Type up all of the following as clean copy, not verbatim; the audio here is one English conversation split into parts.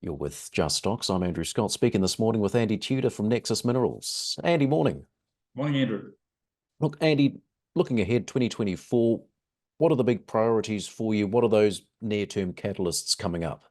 You're with Just Stocks. I'm Andrew Scott, speaking this morning with Andy Tudor from Nexus Minerals. Andy, morning. Morning, Andrew. Look, Andy, looking ahead 2024, what are the big priorities for you? What are those near-term catalysts coming up?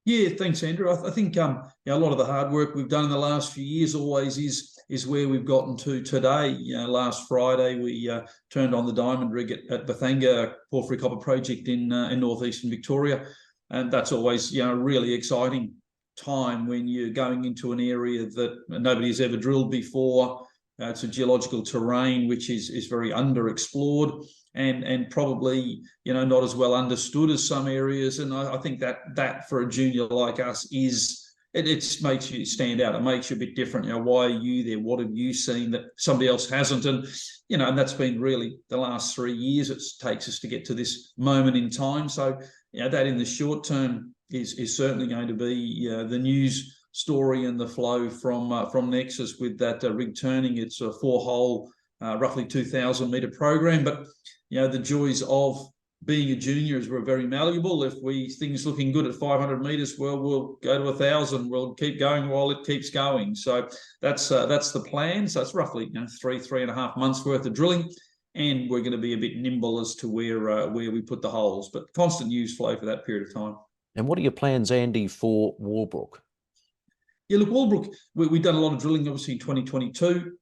Yeah, thanks, Andrew. I think a lot of the hard work we've done in the last few years always is where we've gotten to today. Last Friday we turned on the diamond rig at Bethanga porphyry copper project in northeastern Victoria, and that's always a really exciting time when you're going into an area that nobody has ever drilled before. It's a geological terrain which is very underexplored and probably not as well understood as some areas. And I think that for a junior like us it makes you stand out. It makes you a bit different. Why are you there? What have you seen that somebody else hasn't? And and that's been really the last 3 years it takes us to get to this moment in time. So that in the short term is certainly going to be the news story and the flow from Nexus with that rig turning. It's a 4-hole, roughly 2,000 metre program, but the joys of being a junior is we're very malleable. If things looking good at 500 metres, well, we'll go to 1,000. We'll keep going while it keeps going. So that's the plan. So it's roughly 3.5 months worth of drilling, and we're going to be a bit nimble as to where we put the holes, but constant news flow for that period of time. And what are your plans, Andy, for Walbrook? Yeah, look, Walbrook, we've done a lot of drilling, obviously, in 2022,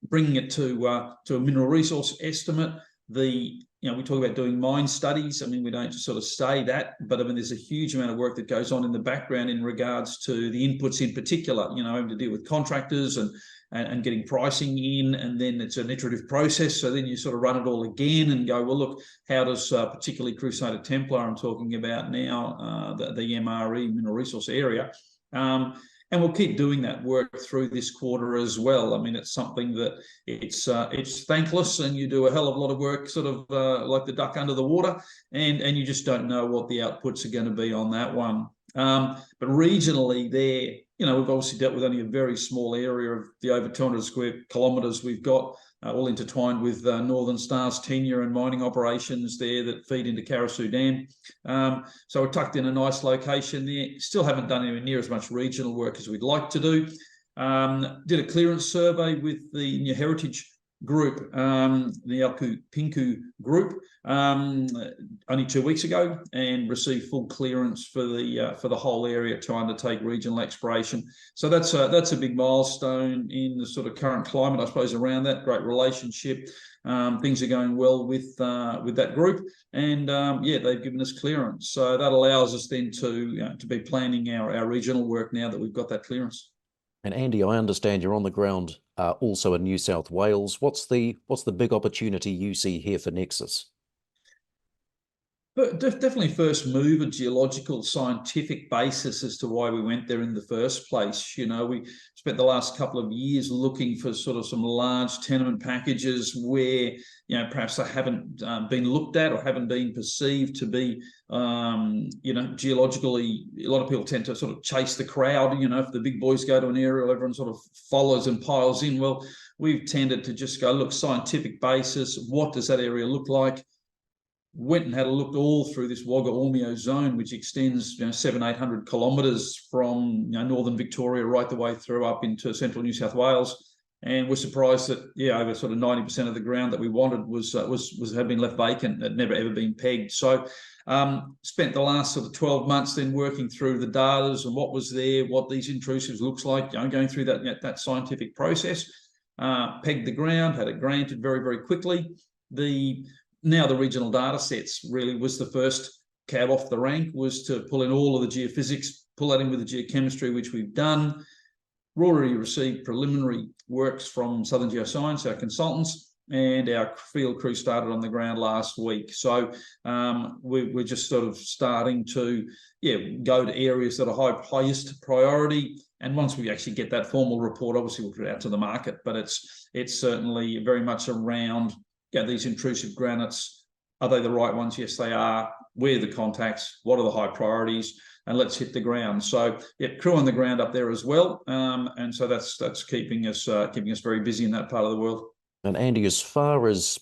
bringing it to a mineral resource estimate. We talk about doing mine studies. I mean, we don't just sort of say that, but I mean, there's a huge amount of work that goes on in the background in regards to the inputs in particular, having to deal with contractors and getting pricing in, and then it's an iterative process. So then you sort of run it all again and go, well, look, how does particularly Crusader Templar, I'm talking about now, the MRE, mineral resource area, and we'll keep doing that work through this quarter as well. I mean, it's something that it's thankless, and you do a hell of a lot of work, sort of like the duck under the water, and you just don't know what the outputs are going to be on that one. But regionally, there, we've obviously dealt with only a very small area of the over 200 square kilometres we've got, all intertwined with Northern Star's tenure and mining operations there that feed into Carosue Dam. So we're tucked in a nice location there. Still haven't done anywhere near as much regional work as we'd like to do. Did a clearance survey with the New Heritage group, the Alku Pinku group, only 2 weeks ago, and received full clearance for the whole area to undertake regional exploration. So that's a big milestone in the sort of current climate, I suppose, around that. Great relationship. Things are going well with that group, and they've given us clearance. So that allows us then to be planning our regional work now that we've got that clearance. And Andy, I understand you're on the ground also in New South Wales. What's the big opportunity you see here for Nexus? But definitely first mover geological scientific basis as to why we went there in the first place. We spent the last couple of years looking for sort of some large tenement packages where perhaps they haven't been looked at or haven't been perceived to be geologically. A lot of people tend to sort of chase the crowd. If the big boys go to an area, everyone sort of follows and piles in. Well, we've tended to just go, look, scientific basis, what does that area look like? Went and had a look all through this Wagga-Ormeo zone, which extends 700-800 kilometres from northern Victoria right the way through up into central New South Wales, and we're surprised that over sort of 90% of the ground that we wanted had been left vacant. Had never ever been pegged. So spent the last sort of 12 months then working through the data and what was there, what these intrusives looks like, going through that scientific process. Pegged the ground, had it granted very, very quickly. Now the regional data sets really was the first cab off the rank, was to pull in all of the geophysics, pull that in with the geochemistry, which we've done. We already received preliminary works from Southern Geoscience, our consultants, and our field crew started on the ground last week. So we're just sort of starting to go to areas that are highest priority. And once we actually get that formal report, obviously we'll put it out to the market. But it's certainly very much around these intrusive granites. Are they the right ones? Yes, they are. Where are the contacts? What are the high priorities? And let's hit the ground. So crew on the ground up there as well. And so that's keeping us very busy in that part of the world. And Andy, as far as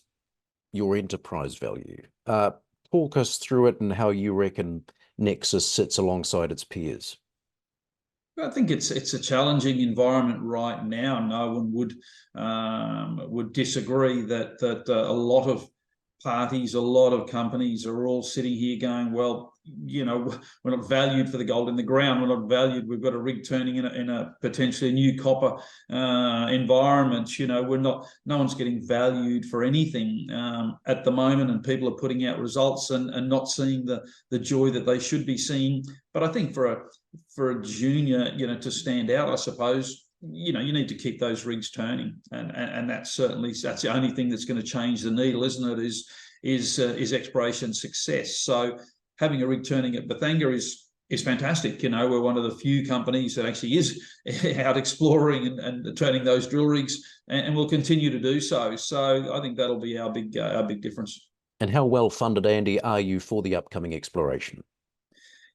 your enterprise value, talk us through it and how you reckon Nexus sits alongside its peers? I think it's a challenging environment right now. No one would disagree that a lot of parties, a lot of companies are all sitting here going, well, you know, we're not valued for the gold in the ground. We're not valued. We've got a rig turning in a potentially new copper environment. You know, no one's getting valued for anything at the moment, and people are putting out results and not seeing the joy that they should be seeing. But I think for a junior, you know, to stand out, I suppose, you know, you need to keep those rigs turning, and that's the only thing that's going to change the needle, isn't it? Is exploration success. So having a rig turning at Bethanga is fantastic. You know, we're one of the few companies that actually is out exploring and turning those drill rigs, and we'll continue to do so. So I think that'll be our big difference. And how well funded, Andy, are you for the upcoming exploration?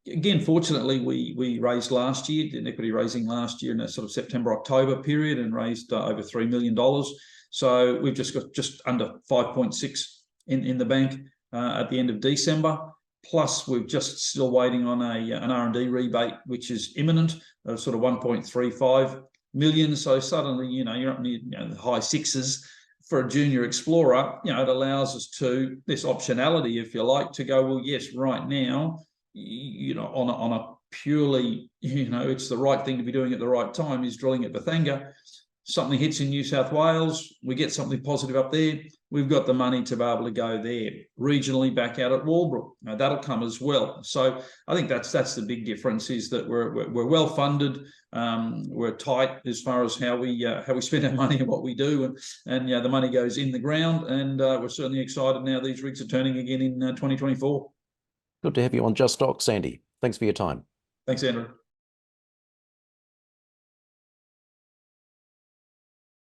Again, fortunately, we raised last year, did an equity raising last year in a sort of September, October period, and raised over $3 million. So we've just got just under 5.6 in the bank at the end of December. Plus, we're just still waiting on an R&D rebate, which is imminent, of sort of 1.35 million. So suddenly, you know, you're up near the high sixes. For a junior explorer, you know, it allows us to this optionality, if you like, to go, well, yes, right now, you know, on a purely, you know, it's the right thing to be doing at the right time, is drilling at Bethanga. Something hits in New South Wales, we get something positive up there, we've got the money to be able to go there. Regionally, back out at Walbrook, that'll come as well. So I think that's the big difference, is that we're well funded, we're tight as far as how we spend our money and what we do, and the money goes in the ground, and we're certainly excited now these rigs are turning again in 2024. Good to have you on JustStocks, Andy. Thanks for your time. Thanks, Andrew.